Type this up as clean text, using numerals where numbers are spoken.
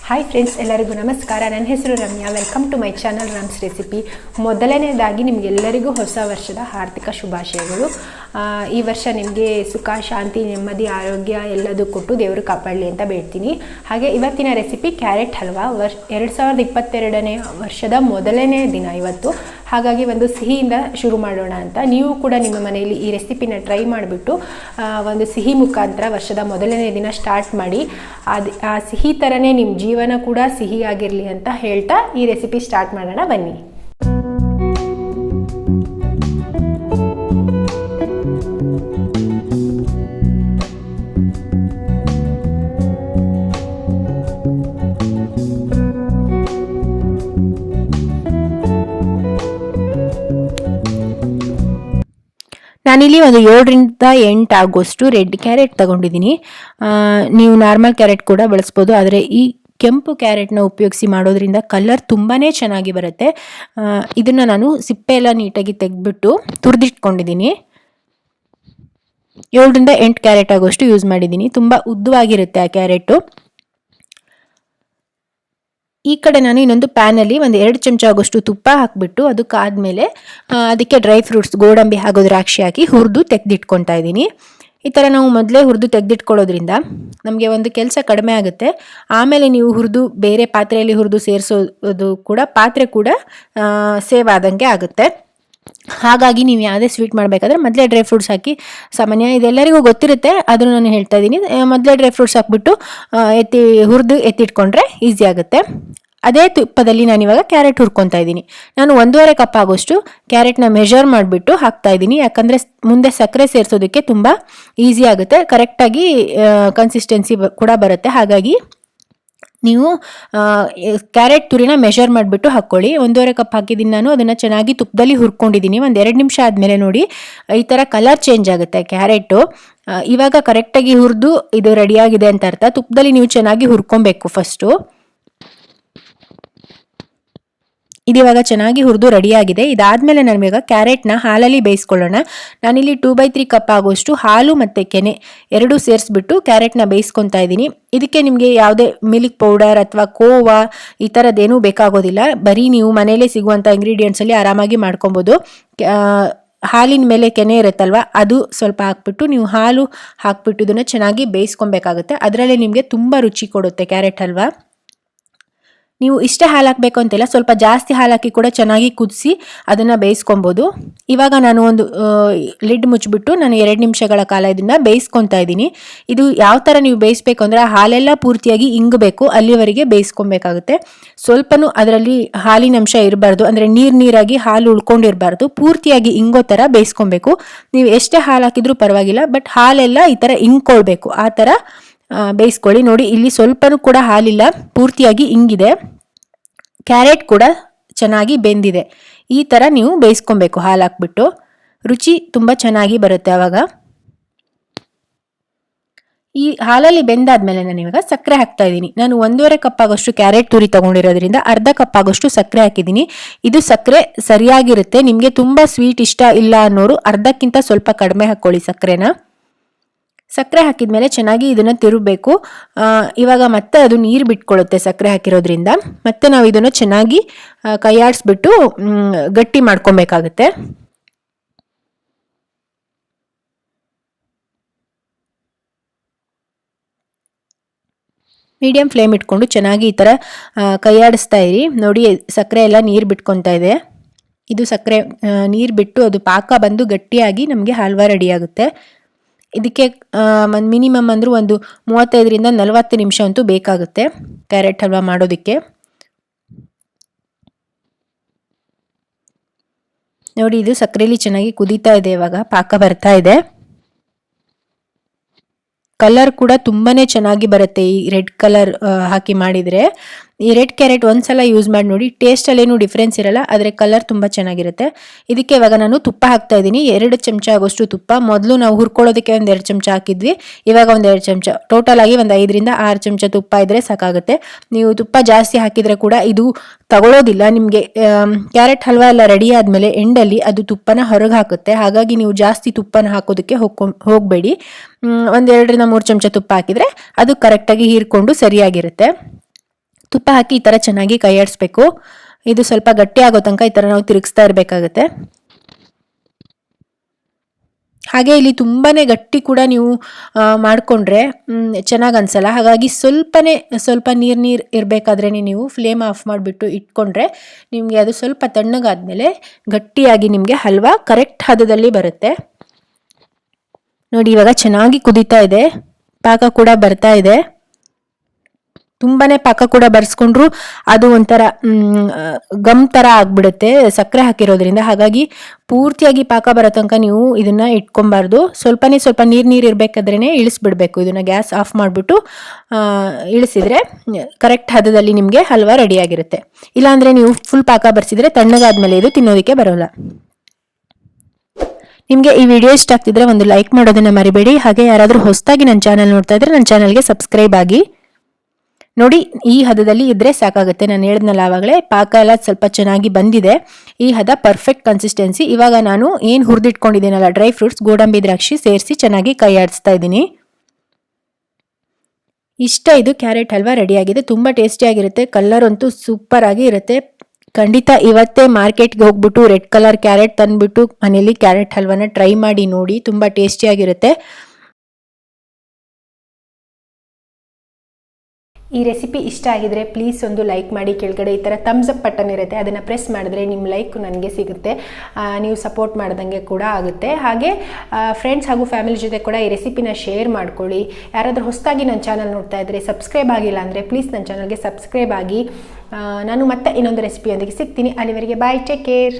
Hi friends, ಎಲ್ಲರಿಗೂ ನಮಸ್ಕಾರ. ನನ್ನ ಹೆಸರು Ramya. Welcome to my channel Ram's recipe. ಮೊದಲನೇದಾಗಿ ನಿಮಗೆಲ್ಲರಿಗೂ ಹೊಸ ವರ್ಷದ ಹಾರ್ದಿಕ ಶುಭಾಶಯಗಳು. ಈ ವರ್ಷ ನಿಮಗೆ ಸುಖ, ಶಾಂತಿ, ನೆಮ್ಮದಿ, ಆರೋಗ್ಯ ಎಲ್ಲದೂ ಕೊಟ್ಟು ದೇವರು ಕಾಪಾಡಲಿ ಅಂತ ಬೇಡ್ತೀನಿ. ಹಾಗೆ ಇವತ್ತಿನ ರೆಸಿಪಿ ಕ್ಯಾರೆಟ್ ಹಲ್ವಾ. 2022ನೇ ವರ್ಷದ ಮೊದಲನೇ ದಿನ ಇವತ್ತು. ಹಾಗಾಗಿ ಒಂದು ಸಿಹಿಯಿಂದ ಶುರು ಮಾಡೋಣ ಅಂತ. ನೀವು ಕೂಡ ನಿಮ್ಮ ಮನೆಯಲ್ಲಿ ಈ ರೆಸಿಪಿನ ಟ್ರೈ ಮಾಡಿಬಿಟ್ಟು ಒಂದು ಸಿಹಿ ಮುಖಾಂತರ ವರ್ಷದ ಮೊದಲನೇ ದಿನ ಸ್ಟಾರ್ಟ್ ಮಾಡಿ. ಆ ಸಿಹಿ ಥರನೇ ನಿಮ್ಮ ಜೀವನ ಕೂಡ ಸಿಹಿಯಾಗಿರಲಿ ಅಂತ ಹೇಳ್ತಾ ಈ ರೆಸಿಪಿ ಸ್ಟಾರ್ಟ್ ಮಾಡೋಣ ಬನ್ನಿ. ನಾನಿಲ್ಲಿ ಒಂದು 7ರಿಂದ 8 ಆಗುವಷ್ಟು ರೆಡ್ ಕ್ಯಾರೆಟ್ ತಗೊಂಡಿದ್ದೀನಿ. ನೀವು ನಾರ್ಮಲ್ ಕ್ಯಾರೆಟ್ ಕೂಡ ಬಳಸ್ಬೋದು, ಆದರೆ ಈ ಕೆಂಪು ಕ್ಯಾರೆಟ್ನ ಉಪಯೋಗಿಸಿ ಮಾಡೋದ್ರಿಂದ ಕಲರ್ ತುಂಬಾ ಚೆನ್ನಾಗಿ ಬರುತ್ತೆ. ಇದನ್ನು ನಾನು ಸಿಪ್ಪೆ ಎಲ್ಲ ನೀಟಾಗಿ ತೆಗೆದ್ಬಿಟ್ಟು ತುರಿದಿಟ್ಕೊಂಡಿದ್ದೀನಿ. 7ರಿಂದ 8 ಕ್ಯಾರೆಟ್ ಆಗುವಷ್ಟು ಯೂಸ್ ಮಾಡಿದ್ದೀನಿ. ತುಂಬ ಉದ್ದವಾಗಿರುತ್ತೆ ಆ ಕ್ಯಾರೆಟು. ಈ ಕಡೆ ನಾನು ಇನ್ನೊಂದು ಪ್ಯಾನಲ್ಲಿ ಒಂದು 2 ಚಮಚ ಆಗೋಷ್ಟು ತುಪ್ಪ ಹಾಕಿಬಿಟ್ಟು ಅದಕ್ಕಾದ್ಮೇಲೆ ಅದಕ್ಕೆ ಡ್ರೈ ಫ್ರೂಟ್ಸ್, ಗೋಡಂಬಿ ಹಾಗೂ ದ್ರಾಕ್ಷಿ ಹಾಕಿ ಹುರಿದು ತೆಗೆದಿಟ್ಕೊತಾ ಇದ್ದೀನಿ. ಈ ಥರ ನಾವು ಮೊದಲೇ ಹುರಿದು ತೆಗೆದಿಟ್ಕೊಳ್ಳೋದ್ರಿಂದ ನಮಗೆ ಒಂದು ಕೆಲಸ ಕಡಿಮೆ ಆಗುತ್ತೆ. ಆಮೇಲೆ ನೀವು ಹುರಿದು ಬೇರೆ ಪಾತ್ರೆಯಲ್ಲಿ ಹುರಿದು ಸೇರಿಸೋದು ಕೂಡ ಪಾತ್ರೆ ಕೂಡ ಸೇವ್ ಆದಂಗೆ ಆಗುತ್ತೆ. ಹಾಗಾಗಿ ನೀವು ಯಾವುದೇ ಸ್ವೀಟ್ ಮಾಡಬೇಕಾದ್ರೆ ಮೊದಲೇ ಡ್ರೈ ಫ್ರೂಟ್ಸ್ ಹಾಕಿ, ಸಾಮಾನ್ಯ ಇದೆಲ್ಲರಿಗೂ ಗೊತ್ತಿರುತ್ತೆ, ಅದನ್ನು ನಾನು ಹೇಳ್ತಾ ಇದ್ದೀನಿ. ಮೊದಲೇ ಡ್ರೈ ಫ್ರೂಟ್ಸ್ ಹಾಕ್ಬಿಟ್ಟು ಹುರಿದು ಎತ್ತಿಟ್ಕೊಂಡ್ರೆ ಈಸಿ ಆಗುತ್ತೆ. ಅದೇ ತುಪ್ಪದಲ್ಲಿ ನಾನು ಇವಾಗ ಕ್ಯಾರೆಟ್ ಹುರ್ಕೊತಾ ಇದ್ದೀನಿ. ನಾನು 1.5 ಕಪ್ ಆಗೋಷ್ಟು ಕ್ಯಾರೆಟ್ನ ಮೆಷರ್ ಮಾಡಿಬಿಟ್ಟು ಹಾಕ್ತಾ ಇದ್ದೀನಿ. ಯಾಕಂದರೆ ಮುಂದೆ ಸಕ್ಕರೆ ಸೇರಿಸೋದಕ್ಕೆ ತುಂಬ ಈಸಿ ಆಗುತ್ತೆ, ಕರೆಕ್ಟಾಗಿ ಕನ್ಸಿಸ್ಟೆನ್ಸಿ ಕೂಡ ಬರುತ್ತೆ. ಹಾಗಾಗಿ ನೀವು ಕ್ಯಾರೆಟ್ ತುರಿನ ಮೆಷರ್ ಮಾಡಿಬಿಟ್ಟು ಹಾಕ್ಕೊಳ್ಳಿ. 1.5 ಕಪ್ ಹಾಕಿದ್ದೀನಿ ನಾನು. ಅದನ್ನು ಚೆನ್ನಾಗಿ ತುಪ್ಪದಲ್ಲಿ ಹುರ್ಕೊಂಡಿದ್ದೀನಿ. ಒಂದು 2 ನಿಮಿಷ ಆದಮೇಲೆ ನೋಡಿ ಈ ಥರ ಕಲರ್ ಚೇಂಜ್ ಆಗುತ್ತೆ ಕ್ಯಾರೆಟು. ಇವಾಗ ಕರೆಕ್ಟಾಗಿ ಹುರಿದು ಇದು ರೆಡಿಯಾಗಿದೆ ಅಂತ ಅರ್ಥ. ತುಪ್ಪದಲ್ಲಿ ನೀವು ಚೆನ್ನಾಗಿ ಹುರ್ಕೊಬೇಕು ಫಸ್ಟು. ಇದಿವಾಗ ಚೆನ್ನಾಗಿ ಹುರಿದು ರೆಡಿಯಾಗಿದೆ. ಇದಾದಮೇಲೆ ನಮಗ ಕ್ಯಾರೆಟ್ನ ಹಾಲಲ್ಲಿ ಬೇಯಿಸ್ಕೊಳ್ಳೋಣ. ನಾನಿಲ್ಲಿ 2/3 ಕಪ್ ಆಗೋಷ್ಟು ಹಾಲು ಮತ್ತು ಕೆನೆ ಎರಡೂ ಸೇರಿಸ್ಬಿಟ್ಟು ಕ್ಯಾರೆಟ್ನ ಬೇಯಿಸ್ಕೊತಾ ಇದ್ದೀನಿ. ಇದಕ್ಕೆ ನಿಮಗೆ ಯಾವುದೇ ಮಿಲ್ಕ್ ಪೌಡರ್ ಅಥವಾ ಕೋವಾ ಈ ಥರದ್ದೇನೂ ಬೇಕಾಗೋದಿಲ್ಲ. ಬರೀ ನೀವು ಮನೆಯಲ್ಲೇ ಸಿಗುವಂಥ ಇಂಗ್ರೀಡಿಯೆಂಟ್ಸಲ್ಲಿ ಆರಾಮಾಗಿ ಮಾಡ್ಕೊಬೋದು. ಹಾಲಿನ ಮೇಲೆ ಕೆನೆ ಇರುತ್ತಲ್ವ, ಅದು ಸ್ವಲ್ಪ ಹಾಕ್ಬಿಟ್ಟು ನೀವು ಹಾಲು ಹಾಕ್ಬಿಟ್ಟು ಇದನ್ನು ಚೆನ್ನಾಗಿ ಬೇಯಿಸ್ಕೊಬೇಕಾಗುತ್ತೆ. ಅದರಲ್ಲೇ ನಿಮಗೆ ತುಂಬ ರುಚಿ ಕೊಡುತ್ತೆ ಕ್ಯಾರೆಟ್ ಹಲ್ವಾ. ನೀವು ಇಷ್ಟೇ ಹಾಲು ಹಾಕಬೇಕು ಅಂತಿಲ್ಲ, ಸ್ವಲ್ಪ ಜಾಸ್ತಿ ಹಾಲು ಹಾಕಿ ಕೂಡ ಚೆನ್ನಾಗಿ ಕುದಿಸಿ ಅದನ್ನು ಬೇಯಿಸ್ಕೊಬೋದು. ಇವಾಗ ನಾನು ಒಂದು ಲಿಡ್ ಮುಚ್ಚಿಬಿಟ್ಟು ನಾನು 2 ನಿಮಿಷಗಳ ಕಾಲ ಇದನ್ನು ಬೇಯಿಸ್ಕೊತಾ ಇದ್ದೀನಿ. ಇದು ಯಾವ ಥರ ನೀವು ಬೇಯಿಸ್ಬೇಕು ಅಂದರೆ ಹಾಲೆಲ್ಲ ಪೂರ್ತಿಯಾಗಿ ಇಂಗಬೇಕು, ಅಲ್ಲಿವರೆಗೆ ಬೇಯಿಸ್ಕೊಬೇಕಾಗುತ್ತೆ. ಸ್ವಲ್ಪನೂ ಅದರಲ್ಲಿ ಹಾಲಿನ ಅಂಶ ಇರಬಾರ್ದು, ಅಂದರೆ ನೀರಾಗಿ ಹಾಲು ಉಳ್ಕೊಂಡಿರಬಾರ್ದು. ಪೂರ್ತಿಯಾಗಿ ಇಂಗೋ ಥರ ಬೇಯಿಸ್ಕೊಬೇಕು. ನೀವು ಎಷ್ಟೇ ಹಾಲು ಹಾಕಿದ್ರೂ ಪರವಾಗಿಲ್ಲ, ಬಟ್ ಹಾಲೆಲ್ಲ ಈ ಥರ ಇಂಗ್ಕೊಳ್ಬೇಕು. ಆ ಥರ ಬೇಯಿಸ್ಕೊಳ್ಳಿ. ನೋಡಿ ಇಲ್ಲಿ ಸ್ವಲ್ಪನೂ ಕೂಡ ಹಾಲಿಲ್ಲ, ಪೂರ್ತಿಯಾಗಿ ಇಂಗಿದೆ. ಕ್ಯಾರೆಟ್ ಕೂಡ ಚೆನ್ನಾಗಿ ಬೆಂದಿದೆ. ಈ ಥರ ನೀವು ಬೇಯಿಸ್ಕೊಬೇಕು ಹಾಲು ಹಾಕ್ಬಿಟ್ಟು. ರುಚಿ ತುಂಬ ಚೆನ್ನಾಗಿ ಬರುತ್ತೆ ಆವಾಗ. ಈ ಹಾಲಲ್ಲಿ ಬೆಂದಾದ್ಮೇಲೆ ನಾನು ಇವಾಗ ಸಕ್ಕರೆ ಹಾಕ್ತಾ ಇದ್ದೀನಿ. ನಾನು 1.5 ಕಪ್ ಆಗೋಷ್ಟು ಕ್ಯಾರೆಟ್ ತುರಿ ತಗೊಂಡಿರೋದ್ರಿಂದ ಅರ್ಧ ಕಪ್ ಆಗೋಷ್ಟು ಸಕ್ಕರೆ ಹಾಕಿದ್ದೀನಿ. ಇದು ಸಕ್ಕರೆ ಸರಿಯಾಗಿರುತ್ತೆ. ನಿಮಗೆ ತುಂಬ ಸ್ವೀಟ್ ಇಷ್ಟ ಇಲ್ಲ ಅನ್ನೋರು ಅರ್ಧಕ್ಕಿಂತ ಸ್ವಲ್ಪ ಕಡಿಮೆ ಹಾಕ್ಕೊಳ್ಳಿ ಸಕ್ಕರೆನ. ಸಕ್ಕರೆ ಹಾಕಿದ್ಮೇಲೆ ಚೆನ್ನಾಗಿ ಇದನ್ನು ತಿರುಗಬೇಕು. ಇವಾಗ ಮತ್ತೆ ಅದು ನೀರು ಬಿಟ್ಕೊಳ್ಳುತ್ತೆ ಸಕ್ಕರೆ ಹಾಕಿರೋದ್ರಿಂದ. ಮತ್ತೆ ನಾವು ಇದನ್ನು ಚೆನ್ನಾಗಿ ಕೈಯಾಡಿಸ್ಬಿಟ್ಟು ಗಟ್ಟಿ ಮಾಡ್ಕೊಬೇಕಾಗುತ್ತೆ. ಮೀಡಿಯಂ ಫ್ಲೇಮ್ ಇಟ್ಕೊಂಡು ಚೆನ್ನಾಗಿ ಈ ಥರ ಕೈಯಾಡಿಸ್ತಾ ಇರಿ. ನೋಡಿ ಸಕ್ಕರೆ ಎಲ್ಲ ನೀರು ಬಿಟ್ಕೊತಾ ಇದೆ. ಇದು ಸಕ್ಕರೆ ನೀರು ಬಿಟ್ಟು ಅದು ಪಾಕ ಬಂದು ಗಟ್ಟಿಯಾಗಿ ನಮಗೆ ಹಲ್ವಾ ರೆಡಿಯಾಗುತ್ತೆ. ಇದಕ್ಕೆ ಮಿನಿಮಮ್ ಅಂದರೂ ಒಂದು 35ರಿಂದ 40 ನಿಮಿಷ ಅಂತೂ ಬೇಕಾಗುತ್ತೆ ಕ್ಯಾರೆಟ್ ಹಲ್ವಾ ಮಾಡೋದಕ್ಕೆ. ನೋಡಿ ಇದು ಸಕ್ಕರೆಯಲ್ಲಿ ಚೆನ್ನಾಗಿ ಕುದೀತಾ ಇದೆ, ಇವಾಗ ಪಾಕ ಬರ್ತಾ ಇದೆ. ಕಲರ್ ಕೂಡ ತುಂಬಾ ಚೆನ್ನಾಗಿ ಬರುತ್ತೆ ಈ ರೆಡ್ ಕಲರ್ ಹಾಕಿ ಮಾಡಿದರೆ. ಈ ರೆಡ್ ಕ್ಯಾರೆಟ್ ಒಂದ್ಸಲ ಯೂಸ್ ಮಾಡಿ ನೋಡಿ, ಟೇಸ್ಟಲ್ಲೇನು ಡಿಫ್ರೆನ್ಸ್ ಇರಲ್ಲ, ಆದರೆ ಕಲರ್ ತುಂಬ ಚೆನ್ನಾಗಿರುತ್ತೆ. ಇದಕ್ಕೆ ಇವಾಗ ನಾನು ತುಪ್ಪ ಹಾಕ್ತಾ ಇದ್ದೀನಿ. 2 ಚಮಚ ಆಗೋಷ್ಟು ತುಪ್ಪ. ಮೊದಲು ನಾವು ಹುರ್ಕೊಳ್ಳೋದಕ್ಕೆ ಒಂದು 2 ಚಮಚ ಹಾಕಿದ್ವಿ, ಇವಾಗ ಒಂದು 2 ಚಮಚ. ಟೋಟಲ್ ಆಗಿ ಒಂದು 5ರಿಂದ 6 ಚಮಚ ತುಪ್ಪ ಇದ್ರೆ ಸಾಕಾಗುತ್ತೆ. ನೀವು ತುಪ್ಪ ಜಾಸ್ತಿ ಹಾಕಿದರೆ ಕೂಡ ಇದು ತಗೊಳ್ಳೋದಿಲ್ಲ ನಿಮಗೆ. ಕ್ಯಾರೆಟ್ ಹಲ್ವಾ ಎಲ್ಲ ರೆಡಿ ಆದಮೇಲೆ ಎಂಡಲ್ಲಿ ಅದು ತುಪ್ಪನ ಹೊರಗೆ ಹಾಕುತ್ತೆ. ಹಾಗಾಗಿ ನೀವು ಜಾಸ್ತಿ ತುಪ್ಪನ ಹಾಕೋದಕ್ಕೆ ಹೋಗಬೇಡಿ. ಒಂದು 2ರಿಂದ 3 ಚಮಚ ತುಪ್ಪ ಹಾಕಿದರೆ ಅದು ಕರೆಕ್ಟಾಗಿ ಹೀರ್ಕೊಂಡು ಸರಿಯಾಗಿರುತ್ತೆ. ತುಪ್ಪ ಹಾಕಿ ಈ ಥರ ಚೆನ್ನಾಗಿ ಕೈ ಆಡಿಸ್ಬೇಕು. ಇದು ಸ್ವಲ್ಪ ಗಟ್ಟಿ ಆಗೋ ತನಕ ಈ ಥರ ನಾವು ತಿರುಗಿಸ್ತಾ ಇರಬೇಕಾಗುತ್ತೆ. ಹಾಗೆ ಇಲ್ಲಿ ತುಂಬಾ ಗಟ್ಟಿ ಕೂಡ ನೀವು ಮಾಡಿಕೊಂಡ್ರೆ ಚೆನ್ನಾಗಿ ಅನಿಸಲ್ಲ. ಹಾಗಾಗಿ ಸ್ವಲ್ಪ ನೀರು ಇರಬೇಕಾದ್ರೆ ನೀವು ಫ್ಲೇಮ್ ಆಫ್ ಮಾಡಿಬಿಟ್ಟು ಇಟ್ಕೊಂಡ್ರೆ ನಿಮಗೆ ಅದು ಸ್ವಲ್ಪ ತಣ್ಣಗಾದ್ಮೇಲೆ ಗಟ್ಟಿಯಾಗಿ ನಿಮಗೆ ಹಲ್ವಾ ಕರೆಕ್ಟ್ ಹದದಲ್ಲಿ ಬರುತ್ತೆ. ನೋಡಿ ಇವಾಗ ಚೆನ್ನಾಗಿ ಕುದೀತಾ ಇದೆ, ಪಾಕ ಕೂಡ ಬರ್ತಾ ಇದೆ. ತುಂಬಾ ಪಾಕ ಕೂಡ ಬರ್ಸ್ಕೊಂಡ್ರು ಅದು ಒಂಥರ ಗಮ್ ಥರ ಆಗಿಬಿಡುತ್ತೆ ಸಕ್ಕರೆ ಹಾಕಿರೋದ್ರಿಂದ. ಹಾಗಾಗಿ ಪೂರ್ತಿಯಾಗಿ ಪಾಕ ಬರೋ ತನಕ ನೀವು ಇದನ್ನು ಇಟ್ಕೊಬಾರ್ದು. ಸ್ವಲ್ಪ ನೀರು ಇರಬೇಕಾದ್ರೇ ಇಳಿಸ್ಬಿಡ್ಬೇಕು. ಇದನ್ನು ಗ್ಯಾಸ್ ಆಫ್ ಮಾಡಿಬಿಟ್ಟು ಇಳಿಸಿದರೆ ಕರೆಕ್ಟ್ ಹದದಲ್ಲಿ ನಿಮಗೆ ಹಲ್ವಾ ರೆಡಿಯಾಗಿರುತ್ತೆ. ಇಲ್ಲಾಂದರೆ ನೀವು ಫುಲ್ ಪಾಕ ಬರ್ಸಿದ್ರೆ ತಣ್ಣಗಾದ್ಮೇಲೆ ಇದು ತಿನ್ನೋದಕ್ಕೆ ಬರೋಲ್ಲ. ನಿಮಗೆ ಈ ವಿಡಿಯೋ ಇಷ್ಟ ಆಗ್ತಿದ್ರೆ ಒಂದು ಲೈಕ್ ಮಾಡೋದನ್ನು ಮರಿಬೇಡಿ. ಹಾಗೆ ಯಾರಾದರೂ ಹೊಸದಾಗಿ ನನ್ನ ಚಾನಲ್ ನೋಡ್ತಾ ಇದ್ರೆ ನನ್ನ ಚಾನಲ್ಗೆ ಸಬ್ಸ್ಕ್ರೈಬ್ ಆಗಿ. ನೋಡಿ ಈ ಹದದಲ್ಲಿ ಇದ್ರೆ ಸಾಕಾಗುತ್ತೆ. ನಾನು ಹೇಳಿದ್ನಲ್ಲ ಆವಾಗಲೇ ಪಾಕ ಎಲ್ಲ ಸ್ವಲ್ಪ ಚೆನ್ನಾಗಿ ಬಂದಿದೆ. ಈ ಹದ ಪರ್ಫೆಕ್ಟ್ ಕನ್ಸಿಸ್ಟೆನ್ಸಿ. ಇವಾಗ ನಾನು ಏನು ಹುರಿದಿಟ್ಕೊಂಡಿದ್ದೀನಲ್ಲ ಡ್ರೈ ಫ್ರೂಟ್ಸ್, ಗೋಡಂಬಿ, ದ್ರಾಕ್ಷಿ ಸೇರಿಸಿ ಚೆನ್ನಾಗಿ ಕೈ ಆಡಿಸ್ತಾ ಇದ್ದೀನಿ. ಇದು ಕ್ಯಾರೆಟ್ ಹಲ್ವಾ ರೆಡಿಯಾಗಿದೆ. ತುಂಬ ಟೇಸ್ಟಿಯಾಗಿರುತ್ತೆ. ಕಲರ್ ಅಂತೂ ಸೂಪರ್ ಆಗಿ ಇರುತ್ತೆ. ಖಂಡಿತ ಇವತ್ತೇ ಮಾರ್ಕೆಟ್ಗೆ ಹೋಗ್ಬಿಟ್ಟು ರೆಡ್ ಕಲರ್ ಕ್ಯಾರೆಟ್ ತಂದುಬಿಟ್ಟು ಮನೇಲಿ ಕ್ಯಾರೆಟ್ ಹಲ್ವಾನ ಟ್ರೈ ಮಾಡಿ ನೋಡಿ, ತುಂಬ ಟೇಸ್ಟಿಯಾಗಿರುತ್ತೆ. ಈ ರೆಸಿಪಿ ಇಷ್ಟ ಆಗಿದ್ರೆ ಪ್ಲೀಸ್ ಒಂದು ಲೈಕ್ ಮಾಡಿ. ಕೆಳಗಡೆ ಈ ಥರ ಥಮ್ಸ್ ಅಪ್ ಬಟನ್ ಇರುತ್ತೆ, ಅದನ್ನು ಪ್ರೆಸ್ ಮಾಡಿದ್ರೆ ನಿಮ್ಮ ಲೈಕ್ ನನಗೆ ಸಿಗುತ್ತೆ. ನೀವು ಸಪೋರ್ಟ್ ಮಾಡ್ದಂಗೆ ಕೂಡ ಆಗುತ್ತೆ. ಹಾಗೆ ಫ್ರೆಂಡ್ಸ್ ಹಾಗೂ ಫ್ಯಾಮಿಲಿ ಜೊತೆ ಕೂಡ ಈ ರೆಸಿಪಿನ ಶೇರ್ ಮಾಡ್ಕೊಳ್ಳಿ. ಯಾರಾದರೂ ಹೊಸದಾಗಿ ನನ್ನ ಚಾನಲ್ ನೋಡ್ತಾ ಇದ್ದರೆ ಸಬ್ಸ್ಕ್ರೈಬ್ ಆಗಿಲ್ಲ ಅಂದರೆ ಪ್ಲೀಸ್ ನನ್ನ ಚಾನಲ್ಗೆ ಸಬ್ಸ್ಕ್ರೈಬ್ ಆಗಿ. ನಾನು ಮತ್ತೆ ಇನ್ನೊಂದು ರೆಸಿಪಿಯೊಂದಿಗೆ ಸಿಗ್ತೀನಿ. ಅಲ್ಲಿವರೆಗೆ ಬಾಯ್, ಟೇಕ್ ಕೇರ್.